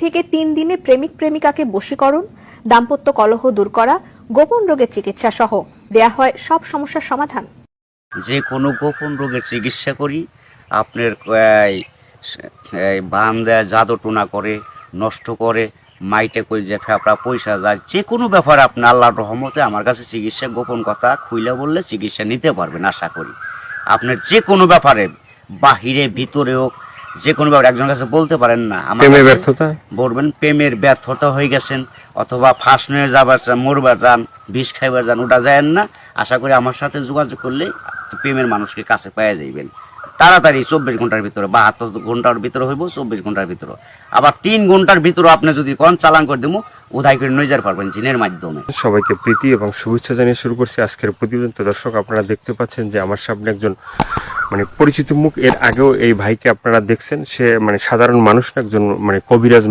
থেকে 3 দিনে প্রেমিক প্রেমিকাকে বশীকরণ, দাম্পত্য কলহ দূর করা, গোপন রোগের চিকিৎসা সহ দেয়া হয় সব সমস্যার সমাধান। যে কোনো গোপন রোগের চিকিৎসা করি। আপনার বান দেয়, জাদু টোনা করে, নষ্ট করে, মাইটে কই যে ফেপড়া পয়সা যায়, যে কোনো ব্যাপারে আপনি আল্লাহর রহমতে আমার কাছে চিকিৎসা, গোপন কথা খুইলে বললে চিকিৎসা নিতে পারবেন আশা করি। আপনার যে কোনো ব্যাপারে বাহিরে ভিতরে হোক, যে কোনো ব্যাপারে একজনের কাছে বলতে পারেন না আমার প্রেমের কাছে ব্যর্থতা বলবেন প্রেমের ব্যর্থতা হয়ে গেছেন, অথবা ফাঁস নিয়ে যাবার চান, মরবার যান, বিষ খাইবার যান, ওটা যায় না। আশা করি আমার সাথে যোগাযোগ করলে প্রেমের মানুষকে কাছে পেয়ে যাইবেন তাড়াতাড়ি। 24 ঘন্টার ভিতরে, 72 ঘন্টার ভিতরে হইব, 24 ঘন্টার ভিতরে। আবার 3 ঘন্টার ভিতরে আপনি যদি কোন চালান করে দেবো, উদয় করে নিয়ে যেতে পারবেন জিনের মাধ্যমে। সবাইকে প্রীতি এবং শুভেচ্ছা জানিয়ে শুরু করছি আজকের প্রতিবেদন। তো দর্শক, আপনারা দেখতে পাচ্ছেন যে আমার সামনে একজন পরিচিত মুখ। এর আগেও এই ভাইকে আপনারা দেখছেন। সে সাধারণ মানুষ না, একজন কবিরাজ।